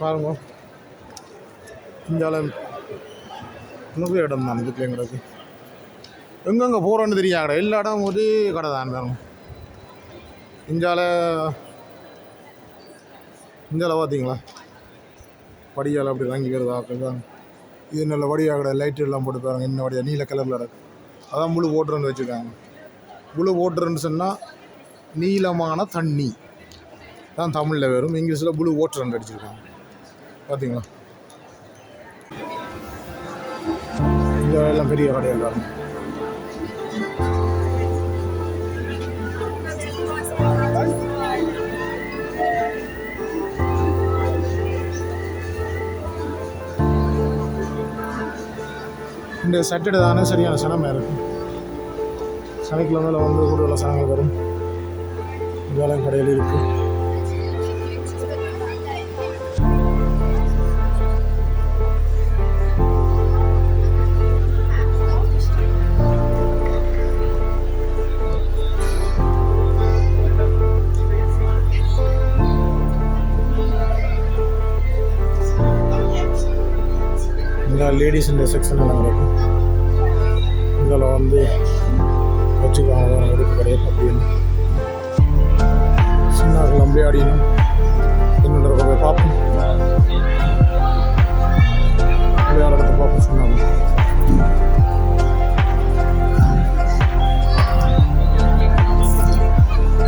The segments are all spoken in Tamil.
பாருங்க இந்தியாவில் இன்னும் இடம் தான் இது பிள்ளைங்களுக்கு எங்கெங்கே போகிறோன்னு தெரியாத எல்லா இடம் ஒரே கடை தான் பாருங்க. இந்தியாவில் பார்த்தீங்களா படியால் அப்படி வாங்கி வருது ஆக்கள் தான். இது நல்ல வடியாக கடை லைட்டு எல்லாம் போட்டு பாருங்க. இன்னும் வடியாக நீல கலரில் இருக்குது. அதான் முழு ஓட்டுறன்னு வச்சுருக்காங்க. முழு ஓட்டுறன்னு சொன்னால் நீளமான தண்ணி தான் தமிழில் வரும். இங்கிலீஷில் புளு ஓட்டர்ன்னு அடிச்சிருக்காங்க. பார்த்தீங்களா இந்த எல்லாம் பெரிய கடையாக இருக்காங்க. இந்த சாட்டர்டே தானே சரியான சனமாக இருக்கும். சனிக்கிழமையில் வந்து கூடுதலாக சனங்கள் வரும். வேலை கடையில் இருக்குது. லேடிஸ் இந்த செக்ஷன் எல்லாம் இருக்கும். இதில் வந்து வச்சுக்காங்க உடுப்பு கிடையாது அப்படின்னு சின்னார்கள் நம்பி ஆடினும் என்னோட போய் பார்ப்போம். விளையாடுறத பார்ப்போம் சொன்னாங்க.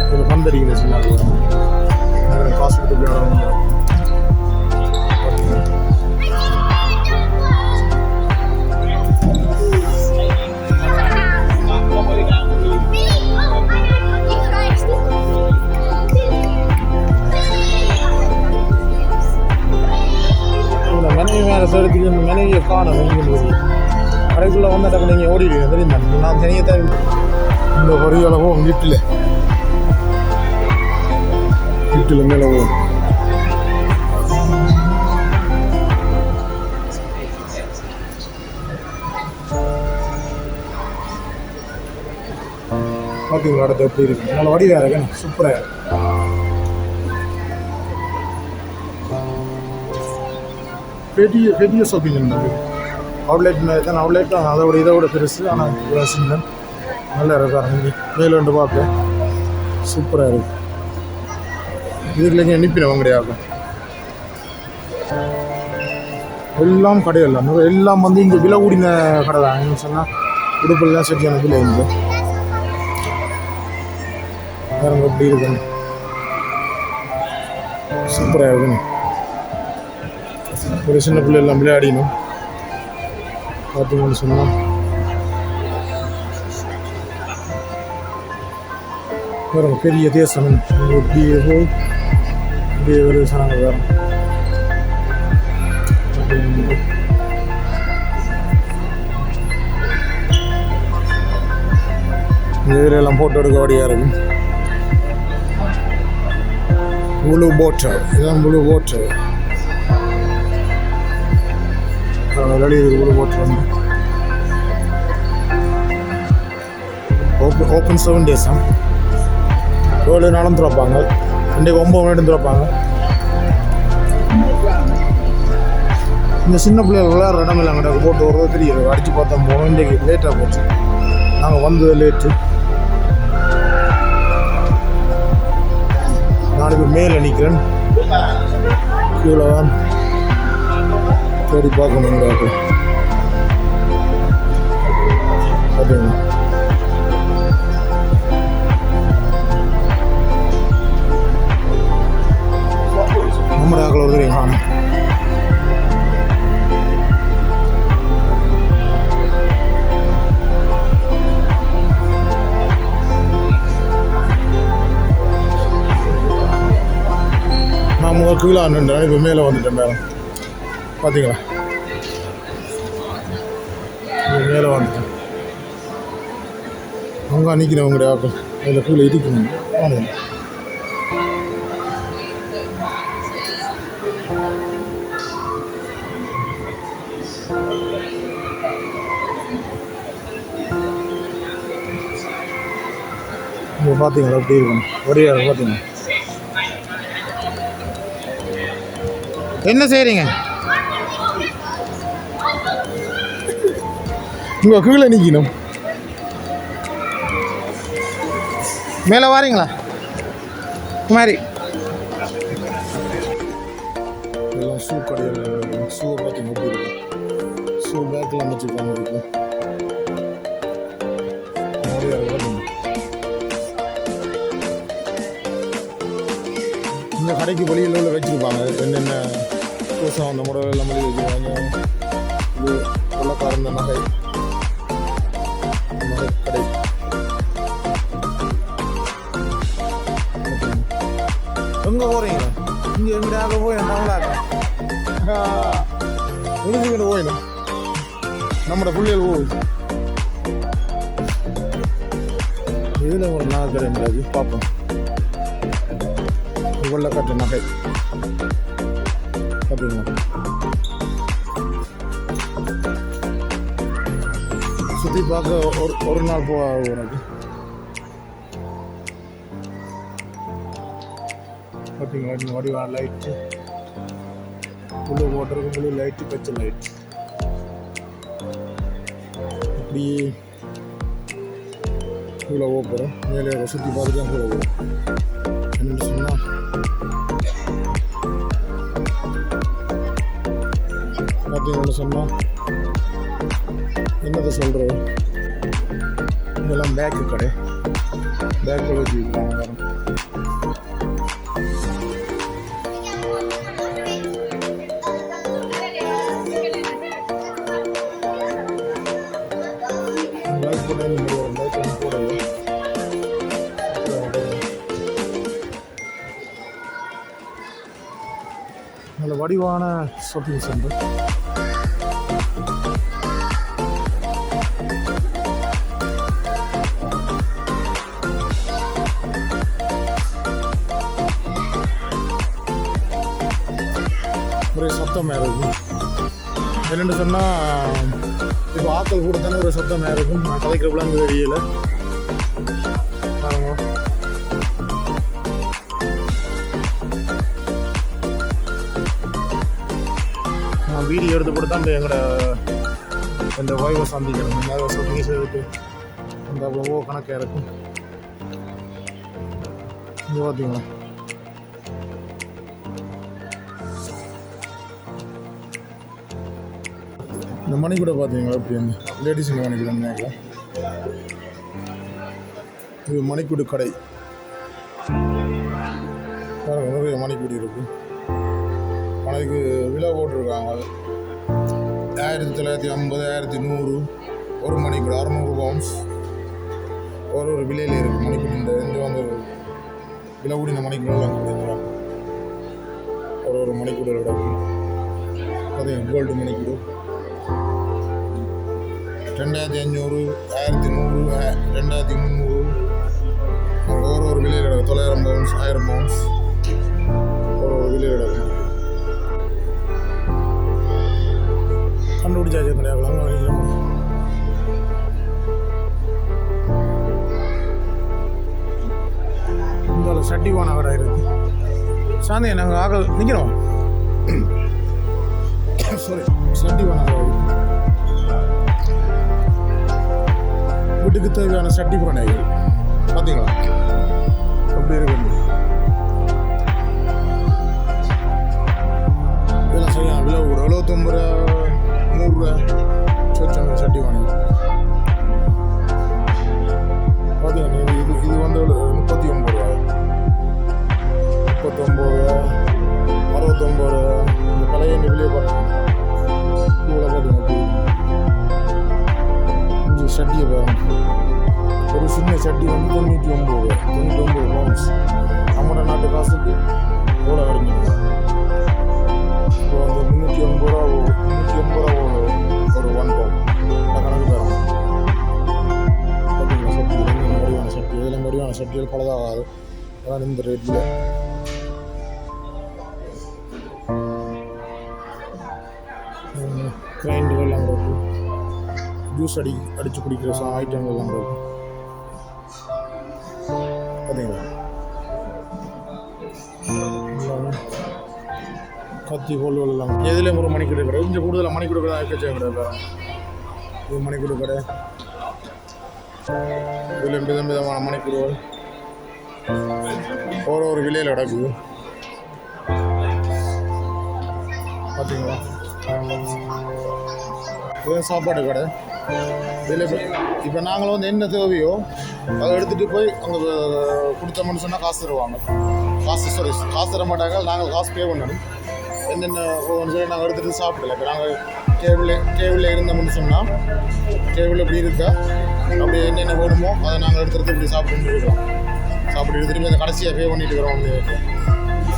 இதில் பந்தடிக்கல சின்னார்கள் காசு கொடுத்து விளையாடுவாங்க. எடுத்துக்கு மனைவியை காணும். கடைக்குள்ளே வந்துட்டு நீங்கள் ஓடிடுவீங்க தெரியுமா? நான் தனியாக தான் இந்த வரிகளவும் வீட்டில் மேலே போகும். பார்த்தீங்களா அடுத்த எப்படி இருக்கு? நல்ல வடி வேறு இருக்கேன். சூப்பராக இருக்கு. பெரிய பெரிய ஷாப்பிங் இருந்தது. அவுட்லெட் மாதிரி தான். அவுட்லெட் அதோட இதோட பெருசு. ஆனால் சின்ன நல்லா இருக்காரு. மேலே வந்து பார்க்க சூப்பராக இருக்குது. இதுக்குள்ளே அனுப்பினவங்க கிடையாது. எல்லாம் கடையெல்லாம் எல்லாம் வந்து இங்கே விலை கூடின கடை தான். என்ன சொன்னால் உடுப்பெல்லாம் சரியான விலை இருந்து வேறு எப்படி இருக்குன்னு சூப்பராக இருக்குன்னு. ஒரு சின்ன பிள்ளைலாம் விளையாடினோம். பார்த்தீங்கன்னு சொன்னால் வேறு பெரிய தேசம் இப்படியே போய் இப்படியே ஒரு சனங்க வேறு இந்த இதிலெல்லாம் போட்டோ எடுக்க வழியாக இருக்கும். புளு போட்டர் இதுதான் புளு போட்டர். வெளியே கூட போட்டு வந்து ஓப்பன் 7 days. 7 நாளும் திறப்பாங்க. இன்றைக்கு 9 மணி திறப்பாங்க. இந்த சின்ன பிள்ளைகள் விளையாடுற இடமில்ல அங்கே போட்டு வருவது தெரியுது. அடித்து பார்த்தா போனோம். இன்றைக்கு லேட்டாக போச்சு. நாங்கள் வந்தது லேட்டு. நான் இப்போ மேலே நிற்கிறேன். கீழே தான் தேடி பார்க்கணும். பார்த்தீங்களா நம்முடைய ஆக்கள் ஒரு தெரியும் காணும். நான் முதல் கீழே நின்றேன். இப்போ மேலே வந்துட்டேன். மேலே பார்த்தீங்களா மேலே வந்துட்டேன். அங்கே நிற்கிறவங்களுடைய ஆக்கள் அதில் கீழே இடிக்கணும். இங்கே பார்த்தீங்களா எப்படி இருக்கணும்? ஒரே பார்த்தீங்களா என்ன செய்கிறீங்க? இங்கே கீழே நிற்கணும். மேலே வாரீங்களா? மாதிரி எல்லாம் ஷூ கடையில் ஷூவை பார்த்தீங்க எப்படி இருக்கும். ஷூ பேக்கில் அமைச்சிருக்காங்க. இருக்கு இந்த கடைக்கு வெளியில் உள்ள வச்சுருப்பாங்க. என்னென்ன புதுசாக அந்த முறை எல்லாம் வெளியே வச்சுருவாங்க. இது கொள்ளக்காரந்த நகை கடை. எங்கே போகிறீங்க? இங்கே எங்கேயாக போய் நாங்களாக்க முடிஞ்சுக்கிட்டு போயிடும். நம்மளோட பிள்ளைகள் போகுது. இதில் ஒரு நகை கடை முடியாது. பார்ப்போம். வெள்ளக்காட்டு நகை பார்த்தீங்களா? சுற்றி பார்க்க ஒரு நாள் போகும் உனக்கு. பார்த்தீங்களா? இந்த வடிவா லைட்டு புழு ஓட்டுறதுக்கு புழு லைட்டு பச்சை லைட் இப்படி கீழே போகிறோம். மேலே சுற்றி பார்த்துட்டு தான் கீழே போகும். என்னென்னு சொன்னால் பார்த்தீங்கன்னு சொன்னால் என்னதை சொல்கிறது, இதெல்லாம் பேக்கு கடை. பேக்கில் வச்சுருக்காங்க. நல்ல வடிவான ஷாப்பிங் சென்டர். ஒரே சத்தமாக இருக்கும். என்னென்னு சொன்னால் இப்போ ஆக்கள் கூட தானே ஒரு சத்தமாக இருக்கும். நான் கதைக்கிறப்பெல்லாம் அங்கே தெரியல. நான் வீடியோ எடுத்து போட்டு தான் எங்களோட இந்த வாய்வை சந்திக்கணும். வாய்வை சந்திக்க செய்துட்டு அந்த அவ்வளவோ கணக்காக இருக்கும். இங்கே பார்த்தீங்களா? இந்த மணி கூட பார்த்தீங்களா? எப்படி அந்த லேடிஸ் மணி கூட நினைக்கலாம். இது மணிக்கூடு கடை. நிறைய மணிக்கூடி இருக்கு. மணிக்கு விலை போட்டிருக்காங்க. 1950, 1100 ஒரு மணிக்கூடு 600 பவுன்ஸ் ஒரு விலையில் இருக்குது. மணிக்கூடு இந்த வந்து விலை கூடின மணிக்கூடெல்லாம் கொடுக்குறாங்க. ஒரு மணிக்கூட இருக்கும். அதே கோல்டு மணிக்கூடு 2500, 1100, 2300 ஒரு விலையில் கிடக்கும். 900 பவுன்ஸ், 1000 பவுன்ஸ் ஒரு விலையில் கிடக்கும். கண்டுபிடிச்சாச்சு கிடையாது. இந்த சட்டிவான கடை இருக்கு. சாந்தி நாங்கள் ஆக நிற்கிறோம். சாரி, சட்டிவான கடை இருக்கு. வீட்டுக்கு தேவையான சட்டி பானைகள் பார்த்தீங்களா? அப்படி இருக்கு. இதெல்லாம் சரியான விலை கூட 79 ரூபா, 100 ரூபா சொச்சங்க சட்டி பானை பார்த்தீங்கன்னா. இது வந்து 39 ரூபா, 39 ரூபா, 69 ரூபா. இந்த பழைய விலையை பார்த்தீங்கன்னா இவ்வளோ பார்த்தீங்கன்னா சட்டியை பாருங்க. ஒரு சின்ன சட்டி வந்து 99 ரூபா, 99 பவுன்ஸ். நம்மளோட நாட்டு காசுக்கு எவ்வளோ கிடைக்கும்? இப்போ வந்து 380 ரூபா, 380 ரூபா ஒரு 1 பவுன். இந்த கணக்கு பாருங்க. பார்த்தீங்களா? சட்டி வடிவான சட்டி. இதெல்லாம் வடிவான சட்டிகள் பலதாகாது. அதான் இந்த ரேட்டில். கிரைண்டர்லாம் இருக்கும். ஜூஸ் அடித்து குடிக்கிற ஐட்டங்கள்லாம் இருக்கும். பார்த்தீங்களா? கத்தி கோல்கள் எல்லாம் எதுலேயும் ஒரு மணிக்கூட கடை. கொஞ்சம் கூடுதலாக மணிக்கூட கடை இருக்கச்சே கிடையாது. இது மணிக்கூட கடை. இதில் விதமான மணிக்கூடுகள் ஒரு விலையில் கிடக்குது பார்த்தீங்களா. இது சாப்பாடு கடை. இதில் இப்போ நாங்களும் வந்து என்ன தேவையோ அதை எடுத்துகிட்டு போய் அங்கே கொடுத்தோம்னு சொன்னால் காசு தருவாங்க. காசு தர மாட்டாங்க. நாங்கள் காசு பே பண்ணணும். என்னென்ன ஒன்று சொல்லி நாங்கள் எடுத்துகிட்டு சாப்பிடல. இப்போ நாங்கள் கேபிளில் இருந்தோம்னு சொன்னால் கேபிள் எப்படி இருக்கா அப்படி என்னென்ன வேணுமோ அதை நாங்கள் எடுத்துகிட்டு இப்படி சாப்பிட்டு இருக்கோம். சாப்பிட்டு திரும்பி அந்த கடைசியாக பே பண்ணிட்டு இருக்கிறோம்.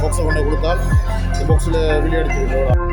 பாக்ஸை கொண்டு கொடுத்தால் இந்த பாக்ஸில் வெளியே எடுத்துக்கிட்டு